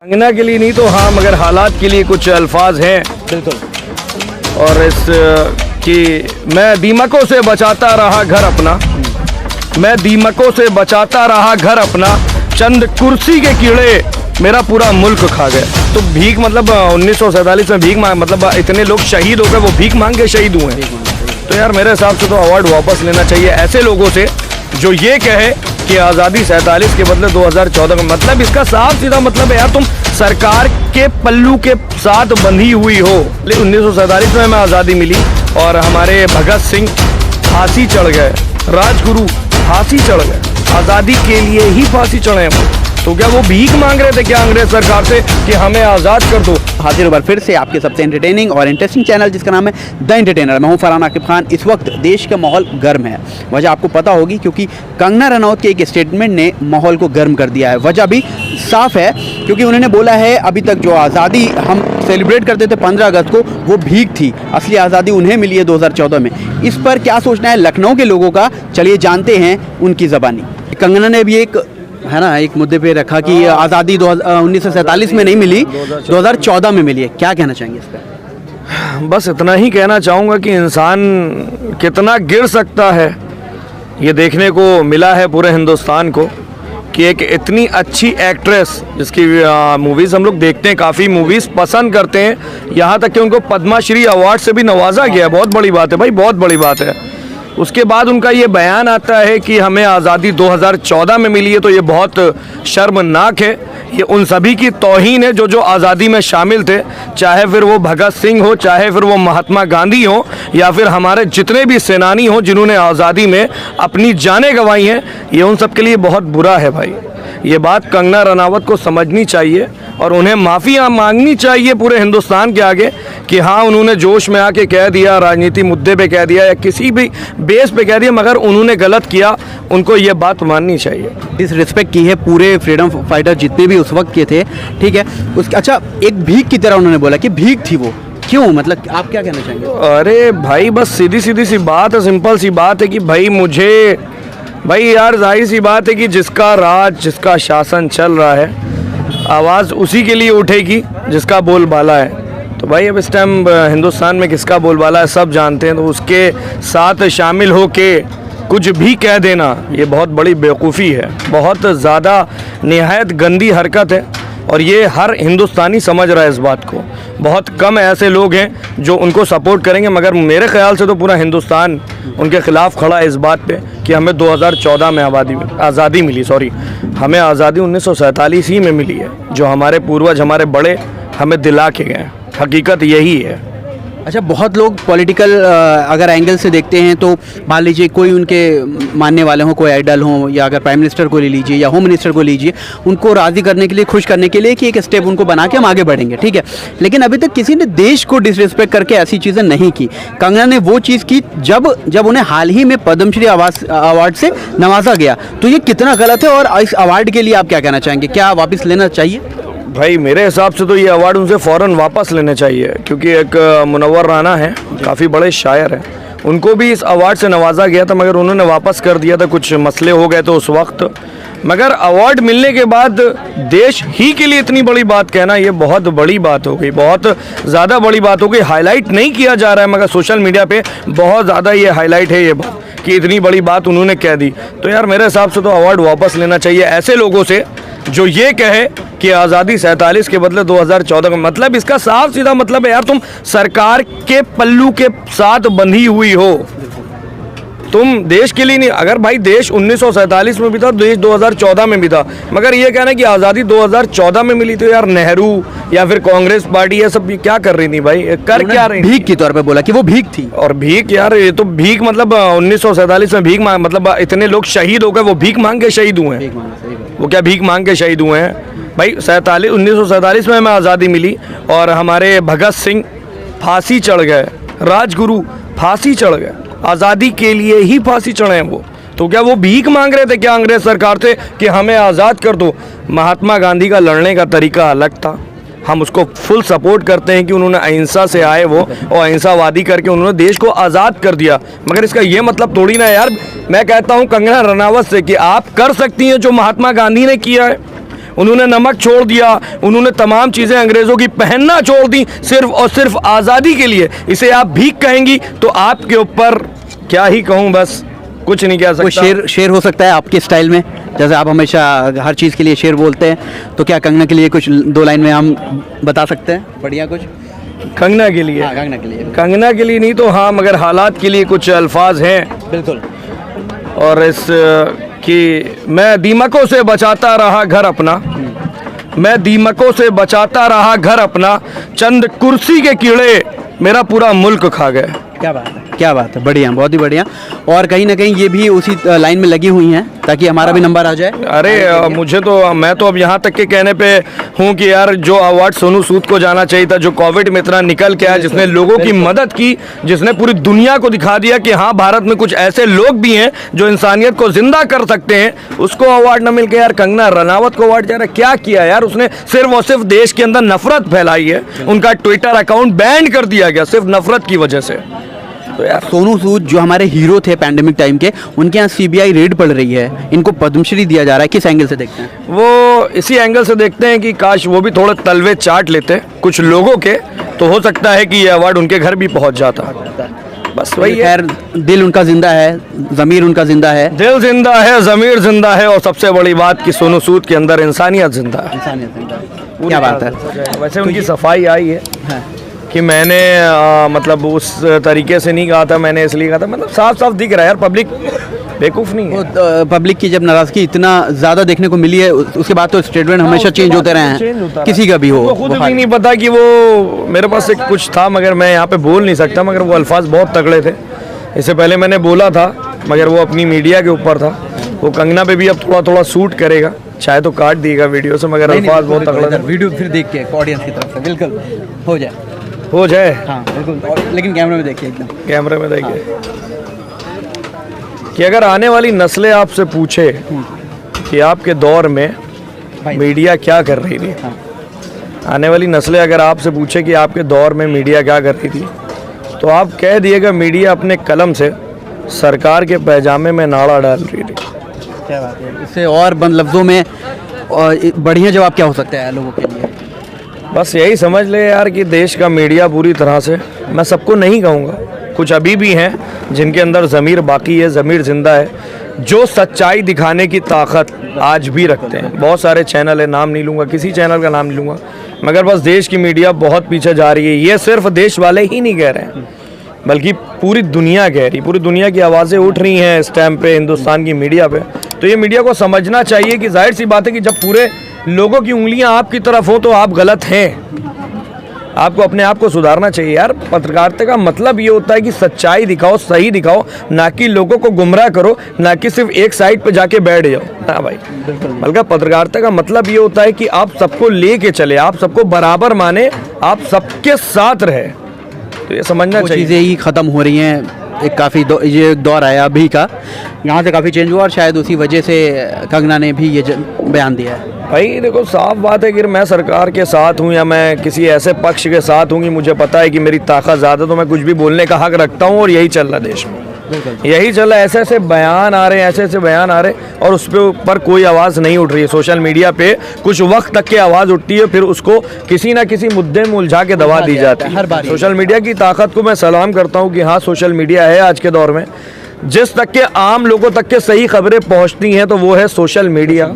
कंगना के लिए नहीं तो हाँ, मगर हालात के लिए कुछ अल्फाज हैं। बिल्कुल। और इस कि मैं दीमकों से बचाता रहा घर अपना, मैं दीमकों से बचाता रहा घर अपना, चंद कुर्सी के कीड़े मेरा पूरा मुल्क खा गए। तो भीख मतलब 1947 में भीख मांग मतलब इतने लोग शहीद हो गए, वो भीख मांग के शहीद हुए हैं। तो यार मेरे हिसाब से तो अवार्ड वापस लेना चाहिए ऐसे लोगों से जो ये कहे कि आज़ादी 47 के बदले 2014 में। मतलब इसका साफ सीधा मतलब है यार, तुम सरकार के पल्लू के साथ बंधी हुई हो। 1947 में हमें आज़ादी मिली और हमारे भगत सिंह फांसी चढ़ गए, राजगुरु फांसी चढ़ गए, आज़ादी के लिए ही फांसी चढ़े हैं। तो क्या वो भीख मांग रहे थे क्या अंग्रेज सरकार से कि हमें आज़ाद कर दो? हाजिर बार फिर से आपके सबसे एंटरटेनिंग और इंटरेस्टिंग चैनल जिसका नाम है द एंटरटेनर। मैं हूं फरहान आकिब खान। इस वक्त देश का माहौल गर्म है। वजह आपको पता होगी क्योंकि कंगना रनौत के एक स्टेटमेंट ने माहौल को गर्म कर दिया है। वजह भी साफ है क्योंकि उन्होंने बोला है अभी तक जो आज़ादी हम सेलिब्रेट करते थे 15 अगस्त को, वो भीख थी, असली आज़ादी उन्हें मिली है 2014 में। इस पर क्या सोचना है लखनऊ के लोगों का, चलिए जानते हैं उनकी ज़बानी। कंगना ने भी एक मुद्दे पे रखा कि आज़ादी 1947 में नहीं मिली, 2014 में मिली है। क्या कहना चाहेंगे इस पर? बस इतना ही कहना चाहूँगा कि इंसान कितना गिर सकता है ये देखने को मिला है पूरे हिंदुस्तान को कि एक इतनी अच्छी एक्ट्रेस जिसकी मूवीज़ हम लोग देखते हैं, काफ़ी मूवीज़ पसंद करते हैं, यहाँ तक कि उनको पद्मश्री अवार्ड से भी नवाजा गया है। बहुत बड़ी बात है भाई, बहुत बड़ी बात है। उसके बाद उनका ये बयान आता है कि हमें आज़ादी 2014 में मिली है, तो ये बहुत शर्मनाक है। ये उन सभी की तौहीन है जो आज़ादी में शामिल थे, चाहे फिर वो भगत सिंह हो, चाहे फिर वो महात्मा गांधी हो, या फिर हमारे जितने भी सेनानी हो जिन्होंने आज़ादी में अपनी जानें गंवाई हैं। ये उन सब के लिए बहुत बुरा है भाई। ये बात कंगना रनावत को समझनी चाहिए और उन्हें माफ़ी मांगनी चाहिए पूरे हिंदुस्तान के आगे कि हाँ, उन्होंने जोश में आके कह दिया, राजनीति मुद्दे पे कह दिया या किसी भी बेस पे कह दिया, मगर उन्होंने गलत किया, उनको ये बात माननी चाहिए। डिसरिस्पेक्ट की है पूरे फ्रीडम फाइटर जितने भी उस वक्त के थे, ठीक है। अच्छा, एक भीख की तरह उन्होंने बोला कि भीख थी वो, क्यों? मतलब आप क्या कहना चाहेंगे? अरे भाई, बस सीधी सी बात है, सिंपल सी बात है कि भाई यार जाहिर सी बात है कि जिसका राज, जिसका शासन चल रहा है, आवाज़ उसी के लिए उठेगी जिसका बोलबाला है। तो भाई अब इस टाइम हिंदुस्तान में किसका बोलबाला है सब जानते हैं, तो उसके साथ शामिल हो के कुछ भी कह देना ये बहुत बड़ी बेवकूफ़ी है, बहुत ज़्यादा निहायत गंदी हरकत है और ये हर हिंदुस्तानी समझ रहा है इस बात को। बहुत कम ऐसे लोग हैं जो उनको सपोर्ट करेंगे, मगर मेरे ख्याल से तो पूरा हिंदुस्तान उनके ख़िलाफ़ खड़ा है इस बात पे कि हमें 2014 में आज़ादी मिली। हमें आज़ादी 1947 ही में मिली है, जो हमारे पूर्वज, हमारे बड़े हमें दिला के गए। हकीकत यही है। अच्छा, बहुत लोग पॉलिटिकल अगर एंगल से देखते हैं तो मान लीजिए कोई उनके मानने वाले हों, कोई आइडल हों, या अगर प्राइम मिनिस्टर को ले लीजिए या होम मिनिस्टर को लीजिए, उनको राज़ी करने के लिए, खुश करने के लिए कि एक स्टेप उनको बना के हम आगे बढ़ेंगे, ठीक है। लेकिन अभी तक किसी ने देश को डिसरिस्पेक्ट करके ऐसी चीज़ें नहीं की। कंगना ने वो चीज़ की जब उन्हें हाल ही में पद्मश्री अवार्ड से नवाजा गया। तो ये कितना गलत है और इस अवार्ड के लिए आप क्या कहना चाहेंगे? क्या वापस लेना चाहिए? भाई मेरे हिसाब से तो ये अवार्ड उनसे फ़ौरन वापस लेने चाहिए, क्योंकि एक मुनव्वर राना है, काफ़ी बड़े शायर हैं, उनको भी इस अवार्ड से नवाजा गया था मगर उन्होंने वापस कर दिया था, कुछ मसले हो गए तो उस वक्त। मगर अवार्ड मिलने के बाद देश ही के लिए इतनी बड़ी बात कहना ये बहुत बड़ी बात हो गई, बहुत ज़्यादा बड़ी बात हो गई। हाईलाइट नहीं किया जा रहा है मगर सोशल मीडिया पे बहुत ज़्यादा ये हाईलाइट है ये बात कि इतनी बड़ी बात उन्होंने कह दी। तो यार मेरे हिसाब से तो अवार्ड वापस लेना चाहिए ऐसे लोगों से जो ये कहे कि आज़ादी 47 के बदले 2014 में। मतलब इसका साफ सीधा मतलब है यार, तुम सरकार के पल्लू के साथ बंधी हुई हो, तुम देश के लिए नहीं। अगर भाई देश 1947 में भी था, देश 2014 में भी था, मगर ये कहना है कि आज़ादी 2014 में मिली, तो यार नेहरू या फिर कांग्रेस पार्टी ये सब क्या कर रही थी भाई? कर क्या रही? भीख के तौर पे बोला कि वो भीख थी। और भीख यार, ये तो भीख मतलब 1947 में भीख मांग, मतलब इतने लोग शहीद हो गए, वो भीख मांग के शहीद हुए हैं। वो क्या भीख मांग के शहीद हुए हैं? भाई 1947 में हमें आज़ादी मिली और हमारे भगत सिंह फांसी चढ़ गए, राजगुरु फांसी चढ़ गए, आज़ादी के लिए ही फांसी चढ़े हैं वो। तो क्या वो भीख मांग रहे थे क्या अंग्रेज सरकार से कि हमें आज़ाद कर दो? महात्मा गांधी का लड़ने का तरीका अलग था, हम उसको फुल सपोर्ट करते हैं कि उन्होंने अहिंसा से आए वो और अहिंसावादी करके उन्होंने देश को आज़ाद कर दिया। मगर इसका ये मतलब थोड़ी ना यार, मैं कहता हूँ कंगना रनावत से कि आप कर सकती हैं जो महात्मा गांधी ने किया है, उन्होंने नमक छोड़ दिया, उन्होंने तमाम चीज़ें अंग्रेज़ों की पहनना छोड़ दी सिर्फ और सिर्फ आज़ादी के लिए। इसे आप भीख कहेंगी तो आपके ऊपर क्या ही कहूँ, बस कुछ नहीं कह कोई सकता। शेर हो सकता है आपके स्टाइल में, जैसे आप हमेशा हर चीज़ के लिए शेर बोलते हैं, तो क्या कंगना के लिए कुछ 2 लाइन में हम बता सकते हैं बढ़िया कुछ? कंगना के लिए? हाँ, कंगना के लिए। कंगना के लिए नहीं तो हाँ, मगर हालात के लिए कुछ अल्फाज हैं। बिल्कुल। और इस कि मैं दीमकों से बचाता रहा घर अपना, मैं दीमकों से बचाता रहा घर अपना, चंद कुर्सी के कीड़े मेरा पूरा मुल्क खा गए। क्या बात है, क्या बात है, बढ़िया, बहुत ही बढ़िया। और कहीं ना कहीं ये भी उसी लाइन में लगी हुई हैं ताकि हमारा भी नंबर आ जाए। अरे मुझे तो, मैं तो अब यहाँ तक के कहने पे हूँ कि यार जो अवार्ड सोनू सूद को जाना चाहिए था, जो कोविड में इतना निकल के आया, जिसने लोगों की मदद की, जिसने पूरी दुनिया को दिखा दिया कि हाँ भारत में कुछ ऐसे लोग भी हैं जो इंसानियत को जिंदा कर सकते हैं, उसको अवार्ड न मिल के यार कंगना रनावत को अवार्ड जा रहा है। क्या किया यार उसने? सिर्फ और सिर्फ देश के अंदर नफरत फैलाई है। उनका ट्विटर अकाउंट बैन कर दिया गया सिर्फ नफरत की वजह से। तो यार सोनू सूद जो हमारे हीरो थे पैंडेमिक टाइम के, उनके यहाँ सीबीआई रेड पड़ रही है, इनको पद्मश्री दिया जा रहा है, किस एंगल से देखते हैं? वो इसी एंगल से देखते हैं कि काश वो भी थोड़े तलवे चाट लेते कुछ लोगों के, तो हो सकता है कि ये अवार्ड उनके घर भी पहुंच जाता। बस वही है। खैर, दिल उनका जिंदा है, ज़मीर उनका जिंदा है। दिल जिंदा है, ज़मीर जिंदा है, और सबसे बड़ी बात कि सोनू सूद के अंदर इंसानियत जिंदा है। इंसानियत जिंदा है। क्या बात है। वैसे उनकी सफाई आई है हाँ। कि मैंने मतलब उस तरीके से नहीं कहा था, मैंने इसलिए कहा था, मतलब साफ साफ दिख रहा है यार, पब्लिक बेवकूफ़ नहीं है। पब्लिक की जब नाराजगी इतना ज़्यादा देखने को मिली है, उसके बाद तो स्टेटमेंट हमेशा चेंज होते रहे हैं, किसी का भी हो। वो खुद भी नहीं पता कि वो, मेरे पास एक कुछ था मगर मैं यहाँ पे बोल नहीं सकता, मगर वो अल्फाज बहुत तगड़े थे। इससे पहले मैंने बोला था मगर वो अपनी मीडिया के ऊपर था। वो कंगना पे भी अब थोड़ा थोड़ा सूट करेगा, चाहे तो काट दिएगा वीडियो से, मगर अल्फाज बहुत तगड़े थे। वीडियो फिर देख के ऑडियंस की तरफ से बिल्कुल हो जाए। हाँ बिल्कुल, लेकिन कैमरे में देखिए, एकदम कैमरे में देखिए। कि अगर आने वाली नस्लें आपसे पूछे कि आपके दौर में मीडिया क्या कर रही थी, आने वाली नस्लें अगर आपसे पूछे कि आपके दौर में मीडिया क्या कर रही थी, तो आप कह दिएगा मीडिया अपने कलम से सरकार के पैजामे में नाड़ा डाल रही थी। क्या बात है। इससे और बंद लफ्ज़ों में बढ़िया जवाब क्या हो सकता है लोगों के लिए? बस यही समझ ले यार कि देश का मीडिया पूरी तरह से, मैं सबको नहीं कहूँगा, कुछ अभी भी हैं जिनके अंदर ज़मीर बाकी है, ज़मीर ज़िंदा है, जो सच्चाई दिखाने की ताकत आज भी रखते हैं। बहुत सारे चैनल है, नाम नहीं लूँगा, किसी चैनल का नाम नहीं लूँगा, मगर बस देश की मीडिया बहुत पीछे जा रही है। ये सिर्फ देश वाले ही नहीं कह रहे हैं, बल्कि पूरी दुनिया कह रही, पूरी दुनिया की आवाज़ें उठ रही हैं इस टाइम पे हिंदुस्तान की मीडिया पे। तो ये मीडिया को समझना चाहिए कि जाहिर सी बात है कि जब पूरे लोगों की उंगलियां आपकी तरफ हो तो आप गलत हैं। आपको अपने आप को सुधारना चाहिए यार। पत्रकारिता का मतलब ये होता है कि सच्चाई दिखाओ, सही दिखाओ, ना कि लोगों को गुमराह करो, ना कि सिर्फ एक साइड पे जाके बैठ जाओ ना भाई। बल्कि पत्रकारिता का मतलब ये होता है कि आप सबको लेके चले, आप सबको बराबर माने, आप सबके साथ रहे। तो ये समझना चाहिए। चीज़ें ही ख़त्म हो रही हैं। एक काफ़ी ये एक दौर आया अभी का, यहाँ से काफ़ी चेंज हुआ और शायद उसी वजह से कंगना ने भी ये बयान दिया है। भाई देखो, साफ बात है कि मैं सरकार के साथ हूँ या मैं किसी ऐसे पक्ष के साथ हूँ कि मुझे पता है कि मेरी ताकत ज़्यादा, तो मैं कुछ भी बोलने का हक रखता हूँ। और यही चल रहा है देश में, यही चल रहा है। ऐसे ऐसे बयान आ रहे हैं, ऐसे ऐसे बयान आ रहे हैं, और उस पर कोई आवाज़ नहीं उठ रही है। सोशल मीडिया पे कुछ वक्त तक की आवाज़ उठती है, फिर उसको किसी ना किसी मुद्दे में उलझा के दबा दी जाती है। हर बार सोशल मीडिया की ताकत को मैं सलाम करता हूँ कि हाँ, सोशल मीडिया है आज के दौर में। जिस तक के आम लोगों तक के सही खबरें पहुँचती हैं तो वो है सोशल मीडिया।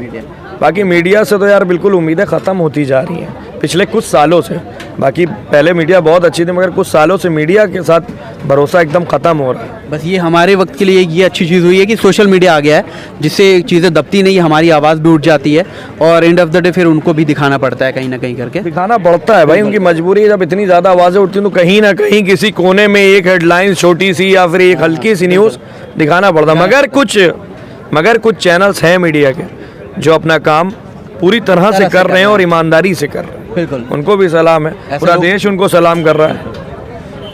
बाकी मीडिया से तो यार बिल्कुल उम्मीदें ख़त्म होती जा रही हैं पिछले कुछ सालों से। बाकी पहले मीडिया बहुत अच्छी थी, मगर कुछ सालों से मीडिया के साथ भरोसा एकदम ख़त्म हो रहा है। बस ये हमारे वक्त के लिए ये अच्छी चीज़ हुई है कि सोशल मीडिया आ गया है, जिससे चीज़ें दबती नहीं, हमारी आवाज़ भी उठ जाती है, और एंड ऑफ द डे फिर उनको भी दिखाना पड़ता है कहीं ना कहीं करके। दिखाना पड़ता है भाई, उनकी मजबूरी है। जब इतनी ज़्यादा आवाज़ें उठती हैं तो कहीं ना कहीं किसी कोने में एक हेडलाइन छोटी सी या फिर एक हल्की सी न्यूज़ दिखाना पड़ता है। मगर कुछ चैनल्स हैं मीडिया के जो अपना काम पूरी तरह से कर रहे हैं और ईमानदारी से कर रहे हैं। बिल्कुल, उनको भी सलाम है, पूरा देश उनको सलाम कर रहा है।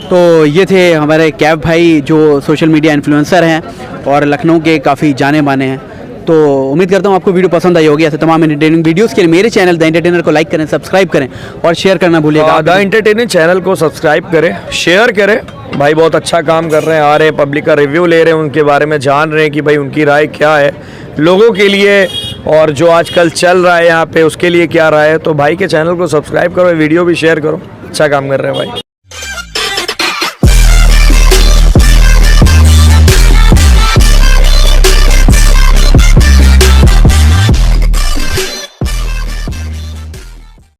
तो ये थे हमारे कैब भाई जो सोशल मीडिया इन्फ्लुएंसर हैं और लखनऊ के काफ़ी जाने माने हैं। तो उम्मीद करता हूँ आपको वीडियो पसंद आई होगी। ऐसे तमाम एंटरटेनिंग वीडियोस के लिए मेरे चैनल द एंटरटेनर को लाइक करें, सब्सक्राइब करें और शेयर करना भूलिएगा। द एंटरटेनर चैनल को सब्सक्राइब करें, शेयर करें। भाई बहुत अच्छा काम कर रहे हैं, आ रहे हैं, पब्लिक का रिव्यू ले रहे हैं, उनके बारे में जान रहे हैं कि भाई उनकी राय क्या है। लोगों के लिए और जो आजकल चल रहा है यहाँ पे उसके लिए क्या राय है। तो भाई के चैनल को सब्सक्राइब करो, वीडियो भी शेयर करो, अच्छा काम कर रहे हैं भाई।